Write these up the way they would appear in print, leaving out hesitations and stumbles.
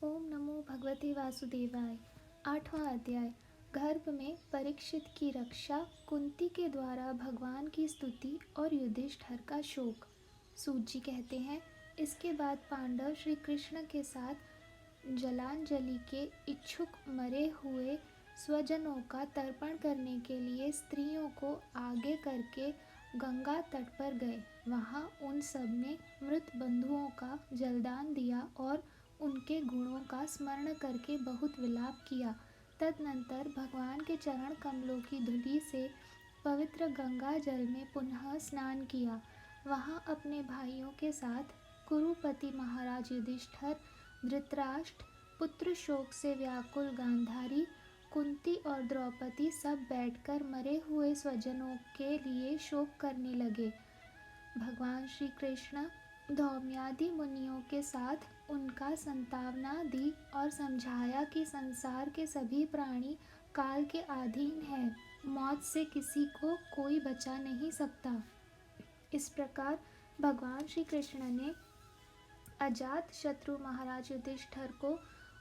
ओम नमो भगवते वासुदेवाय। 8वां अध्याय। गर्भ में परीक्षित की रक्षा, कुंती के द्वारा भगवान की स्तुति और युधिष्ठिर का शोक। सूत जी कहते हैं, इसके बाद पांडव श्री कृष्ण के साथ जलांजलि के इच्छुक मरे हुए स्वजनों का तर्पण करने के लिए स्त्रियों को आगे करके गंगा तट पर गए। वहां उन सब ने मृत बंधुओं का जलदान दिया और उनके गुणों का स्मरण करके बहुत विलाप किया। तदनंतर भगवान के चरण कमलों की धूलि से पवित्र गंगा जल में पुनः स्नान किया। वहां अपने भाइयों के साथ कुरुपति महाराज युधिष्ठिर, धृतराष्ट्र, पुत्र शोक से व्याकुल गांधारी, कुंती और द्रौपदी सब बैठकर मरे हुए स्वजनों के लिए शोक करने लगे। भगवान श्री कृष्ण धौम्यादि मुनियों के साथ उनका संतावना दी और समझाया कि संसार के सभी प्राणी काल के अधीन हैं, मौत से किसी को कोई बचा नहीं सकता। इस प्रकार भगवान श्री कृष्ण ने अजात शत्रु महाराज युधिष्ठिर को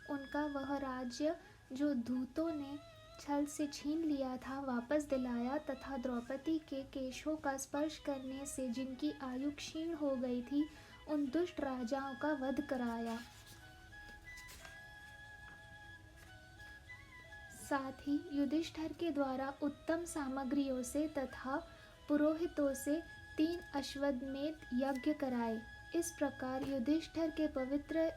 उनका वह राज्य जो दूतों ने छल से छीन लिया था वापस दिलाया तथा द्रौपदी के केशों का स्पर्श करने से जिनकी आयु क्षीण हो गई थी उन दुष्ट राजाओं का वध कराया। साथ ही युधिष्ठिर के द्वारा उत्तम सामग्रियों से तथा पुरोहितों से 3 अश्वमेध यज्ञ कराए। इस प्रकार युधिष्ठिर के पवित्र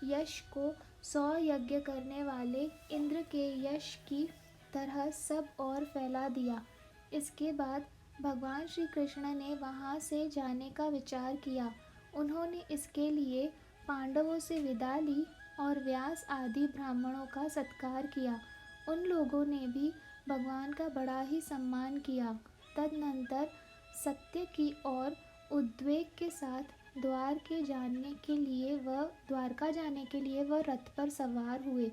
यश को 100 यज्ञ करने वाले इंद्र के यश की तरह सब और फैला दिया। इसके बाद भगवान श्री कृष्ण ने वहां से जाने का विचार किया। उन्होंने इसके लिए पांडवों से विदा ली और व्यास आदि ब्राह्मणों का सत्कार किया। उन लोगों ने भी भगवान का बड़ा ही सम्मान किया। तदनंतर सत्य की ओर उद्वेग के साथ द्वारका जाने के लिए वह रथ पर सवार हुए।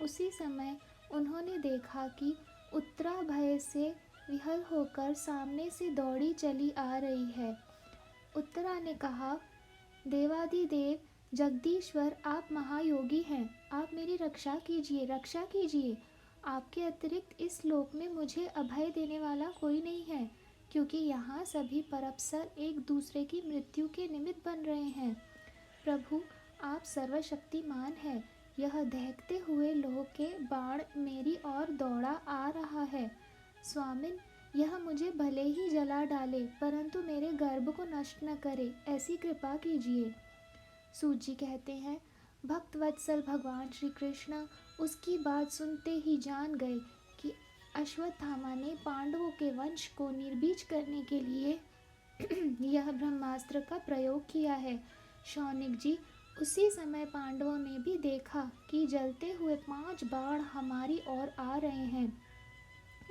उसी समय उन्होंने देखा कि उत्तरा भय से विह्वल होकर सामने से दौड़ी चली आ रही है। उत्तरा ने कहा, देवादिदेव जगदीश्वर, आप महायोगी हैं, आप मेरी रक्षा कीजिए। आपके अतिरिक्त इस लोक में मुझे अभय देने वाला कोई नहीं है, क्योंकि यहाँ सभी परअप्सर एक दूसरे की मृत्यु के निमित्त बन रहे हैं। प्रभु, आप सर्वशक्तिमान हैं। यह दहकते हुए लोह के बाण मेरी ओर दौड़ा आ रहा है। स्वामिन, यह मुझे भले ही जला डाले, परंतु मेरे गर्भ को नष्ट न करे, ऐसी कृपा कीजिए। सूत जी कहते हैं, भक्त वत्सल भगवान श्री कृष्ण उसकी बात सुनते ही जान गए कि अश्वत्थामा ने पांडवों के वंश को निर्बीज करने के लिए यह ब्रह्मास्त्र का प्रयोग किया है। शौनिक जी, उसी समय पांडवों ने भी देखा कि जलते हुए 5 बाण हमारी ओर आ रहे हैं,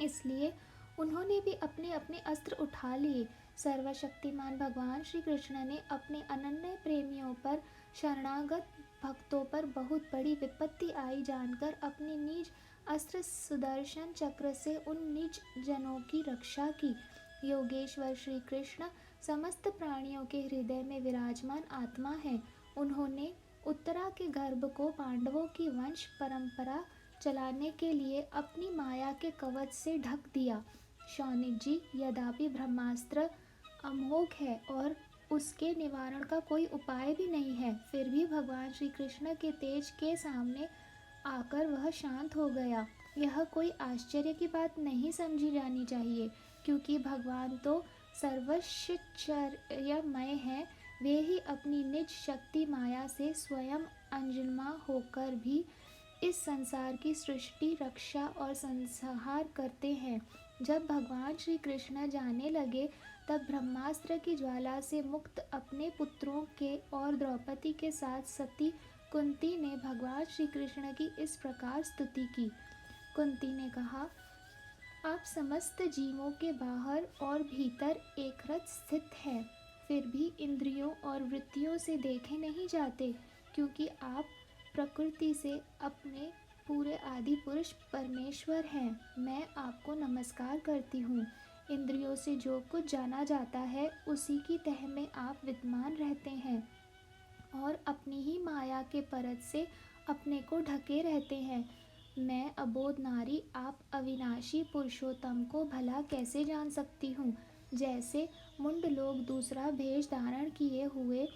इसलिए उन्होंने भी अपने अपने अस्त्र उठा लिए। सर्वशक्तिमान भगवान श्री कृष्ण ने अपने अनन्य प्रेमियों पर, शरणागत भक्तों पर बहुत बड़ी विपत्ति आई जानकर अपने निज अस्त्र सुदर्शन चक्र से उन निज जनों की रक्षा की। योगेश्वर श्री कृष्ण समस्त प्राणियों के हृदय में विराजमान आत्मा है। उन्होंने उत्तरा के गर्भ को पांडवों की वंश परंपरा चलाने के लिए अपनी माया के कवच से ढक दिया। शौनिक जी, यद्यपि ब्रह्मास्त्र अमोघ है और उसके निवारण का कोई उपाय भी नहीं है, फिर भी भगवान श्री कृष्ण के तेज के सामने आकर वह शांत हो गया। यह कोई आश्चर्य की बात नहीं समझी जानी चाहिए, क्योंकि भगवान तो सर्वश्चर्यमय है। वे ही अपनी निज शक्ति माया से स्वयं अंजन्मा होकर भी इस संसार की सृष्टि, रक्षा और संहार करते हैं। जब भगवान श्री कृष्ण जाने लगे तब ब्रह्मास्त्र की ज्वाला से मुक्त अपने पुत्रों के और द्रौपदी के साथ सती कुंती ने भगवान श्री कृष्ण की इस प्रकार स्तुति की। कुंती ने कहा, आप समस्त जीवों के बाहर और भीतर एक रथ स्थित है, फिर भी इंद्रियों और वृत्तियों से देखे नहीं जाते, क्योंकि आप प्रकृति से अपने पूरे आदि पुरुष परमेश्वर हैं। मैं आपको नमस्कार करती हूँ। इंद्रियों से जो कुछ जाना जाता है उसी की तह में आप विद्यमान रहते हैं और अपनी ही माया के परत से अपने को ढके रहते हैं। मैं अबोध नारी आप अविनाशी पुरुषोत्तम को भला कैसे जान सकती हूँ। जैसे मुंड लोग दूसरा भेष धारण किए हुए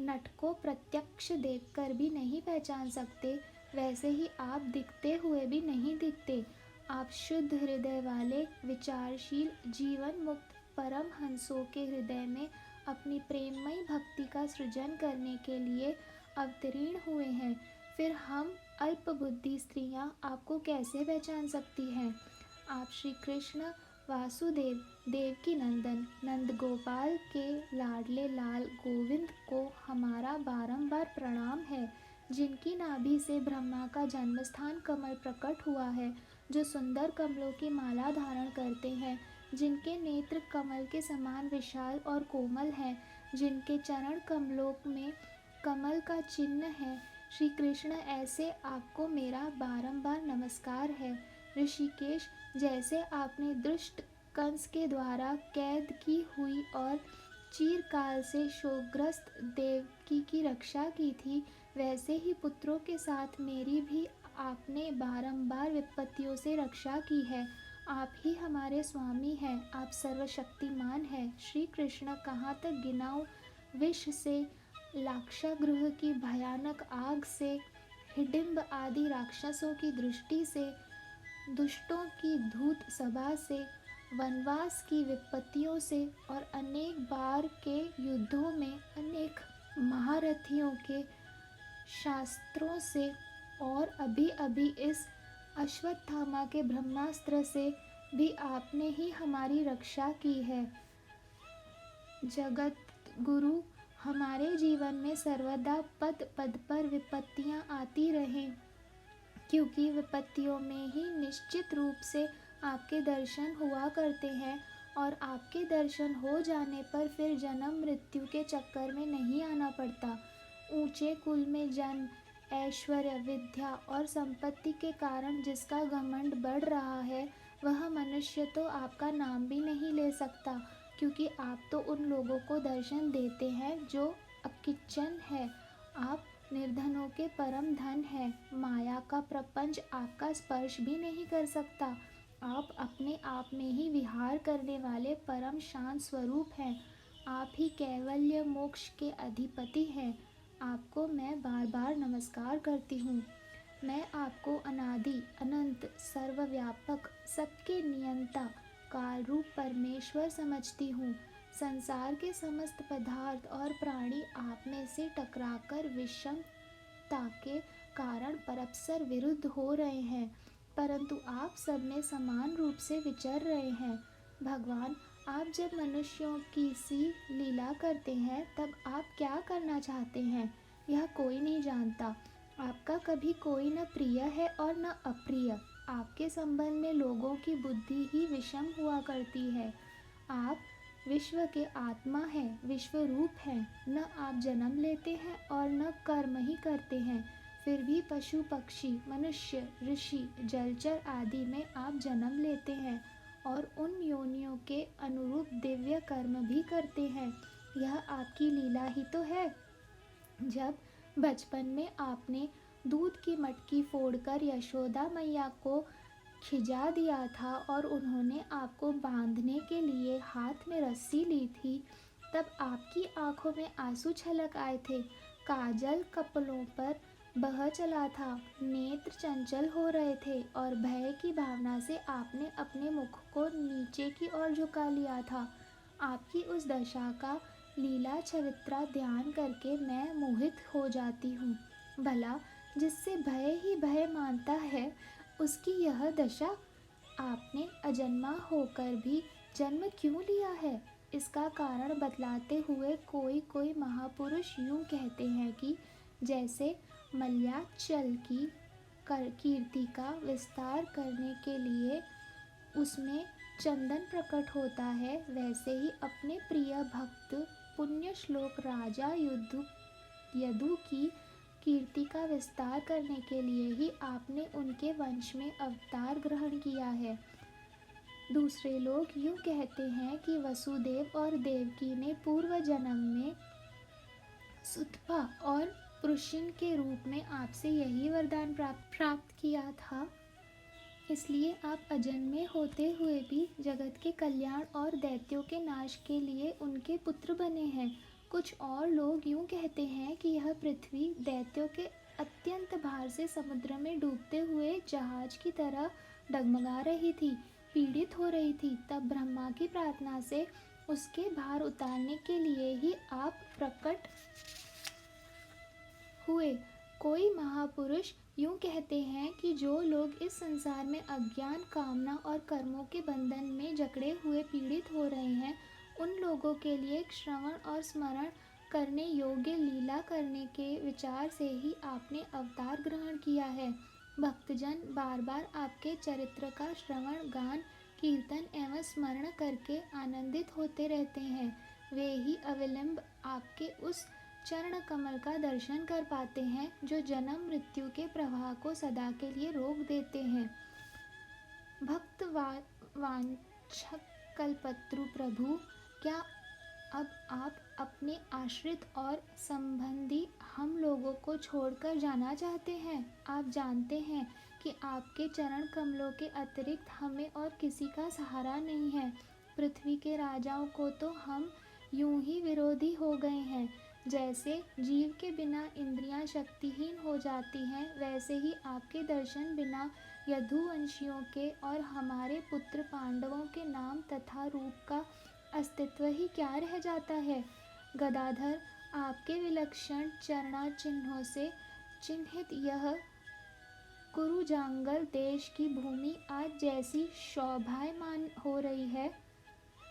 नट को प्रत्यक्ष देखकर भी नहीं पहचान सकते, वैसे ही आप दिखते हुए भी नहीं दिखते। आप शुद्ध हृदय वाले विचारशील जीवन मुक्त परम हंसों के हृदय में अपनी प्रेममयी भक्ति का सृजन करने के लिए अवतीर्ण हुए हैं। फिर हम अल्प बुद्धि स्त्रियां आपको कैसे पहचान सकती हैं। आप श्री कृष्ण वासुदेव देवकी नंदन नंद गोपाल के लाडले लाल गोविंद को हमारा बारंबार प्रणाम है, जिनकी नाभि से ब्रह्मा का जन्मस्थान कमल प्रकट हुआ है, जो सुंदर कमलों की माला धारण करते हैं, जिनके नेत्र कमल के समान विशाल और कोमल हैं, जिनके चरण कमलों में कमल का चिन्ह है। श्री कृष्ण ऐसे आपको मेरा बारंबार नमस्कार है। ऋषिकेश, जैसे आपने दुष्ट कंस के द्वारा कैद की हुई और चिरकाल से शोकग्रस्त देवकी की रक्षा की थी, वैसे ही पुत्रों के साथ मेरी भी आपने बारंबार विपत्तियों से रक्षा की है। आप ही हमारे स्वामी हैं, आप सर्वशक्तिमान हैं। श्री कृष्ण, कहाँ तक गिनाऊं। विष से, लाक्षागृह की भयानक आग से, हिडिंब आदि राक्षसों की दृष्टि से, दुष्टों की धूत सभा से, वनवास की विपत्तियों से और अनेक बार के युद्धों में अनेक महारथियों के शास्त्रों से और अभी अभी इस अश्वत्थामा के ब्रह्मास्त्र से भी आपने ही हमारी रक्षा की है। जगत गुरु, हमारे जीवन में सर्वदा पद पद पर विपत्तियां आती रहें, क्योंकि विपत्तियों में ही निश्चित रूप से आपके दर्शन हुआ करते हैं और आपके दर्शन हो जाने पर फिर जन्म मृत्यु के चक्कर में नहीं आना पड़ता। ऊंचे कुल में जन्म, ऐश्वर्य, विद्या और संपत्ति के कारण जिसका घमंड बढ़ रहा है, वह मनुष्य तो आपका नाम भी नहीं ले सकता, क्योंकि आप तो उन लोगों को दर्शन देते हैं जो अकिंचन है। आप निर्धनों के परम धन है। माया का प्रपंच आपका स्पर्श भी नहीं कर सकता। आप अपने आप में ही विहार करने वाले परम शांत स्वरूप हैं। आप ही कैवल्य मोक्ष के अधिपति हैं। आपको मैं बार बार नमस्कार करती हूँ। मैं आपको अनादि अनंत सर्वव्यापक सबके नियंता काल रूप परमेश्वर समझती हूँ। संसार के समस्त पदार्थ और प्राणी आप में से टकराकर विषमता के कारण परस्पर विरुद्ध हो रहे हैं, परंतु आप सब में समान रूप से विचर रहे हैं। भगवान, आप जब मनुष्यों की सी लीला करते हैं, तब आप क्या करना चाहते हैं, यह कोई नहीं जानता। आपका कभी कोई न प्रिय है और न अप्रिय। आपके संबंध में लोगों की बुद्धि ही विषम हुआ करती है। आप विश्व के आत्मा हैं, विश्व रूप हैं। न आप जन्म लेते हैं और न कर्म ही करते हैं, फिर भी पशु पक्षी मनुष्य ऋषि जलचर आदि में आप जन्म लेते हैं और उन योनियों के अनुरूप दिव्य कर्म भी करते हैं। यह आपकी लीला ही तो है। जब बचपन में आपने दूध की मटकी फोड़कर यशोदा मैया को खिजा दिया था और उन्होंने आपको बांधने के लिए हाथ में रस्सी ली थी, तब आपकी आंखों में आंसू छलक आए थे, काजल कपड़ों पर बह चला था, नेत्र चंचल हो रहे थे और भय की भावना से आपने अपने मुख को नीचे की ओर झुका लिया था। आपकी उस दशा का लीला चरित्रा ध्यान करके मैं मोहित हो जाती हूँ। भला जिससे भय ही भय मानता है, उसकी यह दशा। आपने अजन्मा होकर भी जन्म क्यों लिया है, इसका कारण बतलाते हुए कोई कोई महापुरुष यूँ कहते हैं कि जैसे मलयाचल की कीर्ति का विस्तार करने के लिए उसमें चंदन प्रकट होता है, वैसे ही अपने प्रिय भक्त पुण्य श्लोक राजा यदु की कीर्ति का विस्तार करने के लिए ही आपने उनके वंश में अवतार ग्रहण किया है। दूसरे लोग यूँ कहते हैं कि वसुदेव और देवकी ने पूर्व जन्म में सुतपा और पुरुषन के रूप में आपसे यही वरदान प्राप्त किया था, इसलिए आप अजन्मे होते हुए भी जगत के कल्याण और दैत्यों के नाश के लिए उनके पुत्र बने हैं। कुछ और लोग यूं कहते हैं कि यह पृथ्वी दैत्यों के अत्यंत भार से समुद्र में डूबते हुए जहाज की तरह डगमगा रही थी, पीड़ित हो रही थी। तब ब्रह्मा की प्रार्थना से उसके भार उतारने के लिए ही आप प्रकट हुए। कोई महापुरुष यूं कहते हैं कि जो लोग इस संसार में अज्ञान, कामना और कर्मों के बंधन में जकड़े हुए पीड़ित हो रहे हैं, उन लोगों के लिए श्रवण और स्मरण करने योग्य लीला करने के विचार से ही आपने अवतार ग्रहण किया है। भक्तजन बार बार आपके चरित्र का श्रवण, गान, कीर्तन एवं स्मरण करके आनंदित होते रहते हैं। वे ही अविलंब आपके उस चरण कमल का दर्शन कर पाते हैं जो जन्म मृत्यु के प्रवाह को सदा के लिए रोक देते हैं। भक्त वांछक कल्पत्रु प्रभु, क्या अब आप अपने आश्रित और संबंधी हम लोगों को छोड़कर जाना चाहते हैं? आप जानते हैं कि आपके चरण कमलों के अतिरिक्त हमें और किसी का सहारा नहीं है। पृथ्वी के राजाओं को तो हम यूं ही विरोधी हो गए हैं। जैसे जीव के बिना इंद्रियां शक्तिहीन हो जाती हैं, वैसे ही आपके दर्शन बिना यदुवंशियों के और हमारे पुत्र पांडवों के नाम तथा रूप का अस्तित्व ही क्या रह जाता है। गदाधर, आपके विलक्षण चरणा चिन्हों से चिन्हित यह कुरुजांगल देश की भूमि आज जैसी शोभायमान हो रही है,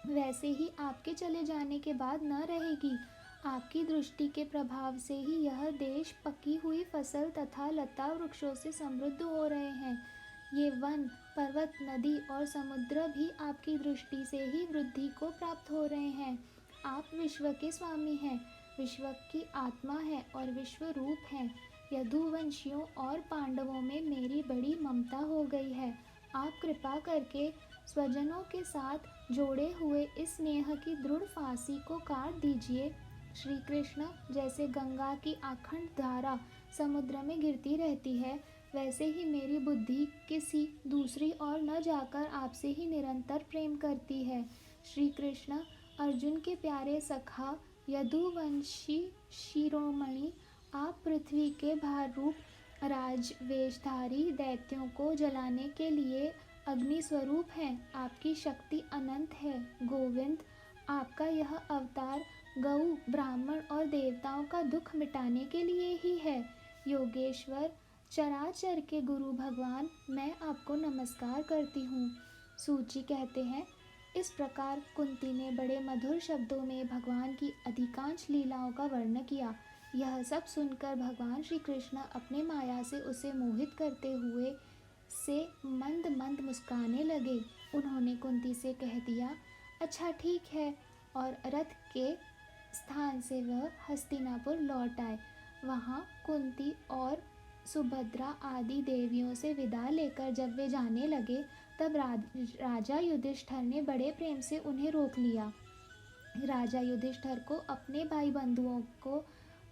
वैसे ही आपके चले जाने के बाद न रहेगी। आपकी दृष्टि के प्रभाव से ही यह देश पकी हुई फसल तथा लता वृक्षों से समृद्ध हो रहे हैं। ये वन, पर्वत, नदी और समुद्र भी आपकी दृष्टि से ही वृद्धि को प्राप्त हो रहे हैं। आप विश्व के स्वामी हैं, विश्व की आत्मा है और विश्व रूप हैं। यदुवंशियों और पांडवों में मेरी बड़ी ममता हो गई है। आप कृपा करके स्वजनों के साथ जोड़े हुए इस स्नेह की दृढ़ फांसी को काट दीजिए। श्री कृष्ण, जैसे गंगा की अखंड धारा समुद्र में गिरती रहती है, वैसे ही मेरी बुद्धि किसी दूसरी ओर न जाकर आपसे ही निरंतर प्रेम करती है। श्री कृष्ण, अर्जुन के प्यारे सखा, यदुवंशी शिरोमणि, आप पृथ्वी के भार रूप राजवेशधारी दैत्यों को जलाने के लिए अग्नि स्वरूप हैं। आपकी शक्ति अनंत है। गोविंद, आपका यह अवतार गौ, ब्राह्मण और देवताओं का दुख मिटाने के लिए ही है। योगेश्वर, चराचर के गुरु भगवान, मैं आपको नमस्कार करती हूँ। सूची कहते हैं, इस प्रकार कुंती ने बड़े मधुर शब्दों में भगवान की अधिकांश लीलाओं का वर्णन किया। यह सब सुनकर भगवान श्री कृष्ण अपने माया से उसे मोहित करते हुए से मंद मंद मुस्कुराने लगे। उन्होंने कुंती से कह दिया, अच्छा ठीक है, और रथ के स्थान से वह हस्तिनापुर लौट आए। वहाँ कुंती और सुभद्रा आदि देवियों से विदा लेकर जब वे जाने लगे, तब राजा युधिष्ठिर ने बड़े प्रेम से उन्हें रोक लिया। राजा युधिष्ठिर को अपने भाई बंधुओं को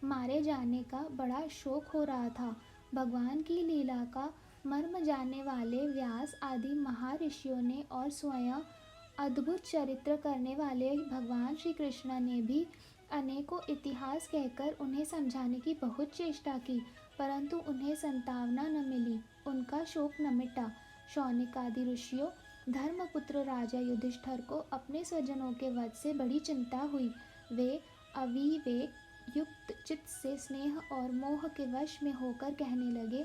मारे जाने का बड़ा शोक हो रहा था। भगवान की लीला का मर्म जानने वाले व्यास आदि महर्षियों ने और स्वयं अद्भुत चरित्र करने वाले भगवान श्री कृष्ण ने भी अनेकों इतिहास कहकर उन्हें समझाने की बहुत चेष्टा की, परंतु उन्हें संतावना न मिली, उनका शोक न मिटा। शौनक आदि ऋषियों, धर्मपुत्र राजा युधिष्ठिर को अपने स्वजनों के वध से बड़ी चिंता हुई। वे अविवेक युक्त चित्त से स्नेह और मोह के वश में होकर कहने लगे,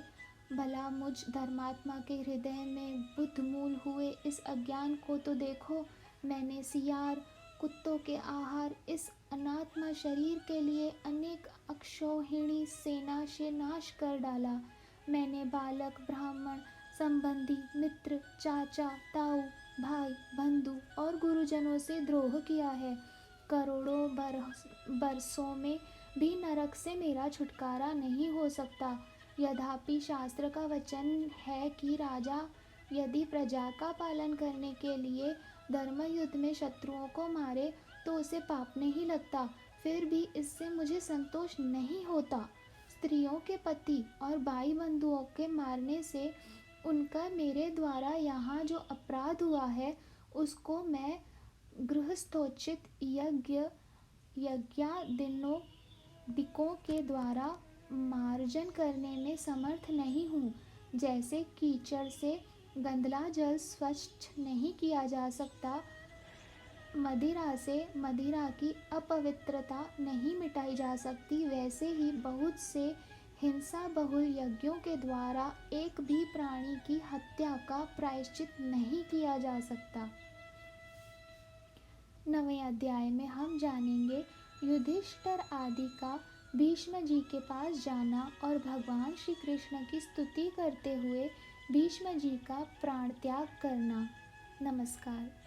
भला मुझ धर्मात्मा के हृदय में बुद्ध मूल हुए इस अज्ञान को तो देखो। मैंने सियार, कुत्तों के आहार इस अनात्मा शरीर के लिए अनेक अक्षौहिणी सेना से नाश कर डाला। मैंने बालक, ब्राह्मण, संबंधी, मित्र, चाचा, ताऊ, भाई, बंधु और गुरुजनों से द्रोह किया है। करोड़ों बरसों में भी नरक से मेरा छुटकारा नहीं हो सकता। यद्यपि शास्त्र का वचन है कि राजा यदि प्रजा का पालन करने के लिए धर्म युद्ध में शत्रुओं को मारे तो उसे पाप नहीं लगता, फिर भी इससे मुझे संतोष नहीं होता। स्त्रियों के पति और भाई बंधुओं के मारने से उनका मेरे द्वारा यहाँ जो अपराध हुआ है उसको मैं गृहस्थोचित यज्ञादिकों के द्वारा मार्जन करने में समर्थ नहीं हूँ। जैसे कीचड़ से गंदला जल स्वच्छ नहीं किया जा सकता, मदिरा से मदिरा की अपवित्रता नहीं मिटाई जा सकती, वैसे ही बहुत से हिंसा बहुल यज्ञों के द्वारा एक भी प्राणी की हत्या का प्रायश्चित नहीं किया जा सकता। 9वें अध्याय में हम जानेंगे युधिष्ठिर आदि का भीष्म जी के पास जाना और भगवान श्री कृष्ण की स्तुति करते हुए भीष्म जी का प्राण त्याग करना। नमस्कार।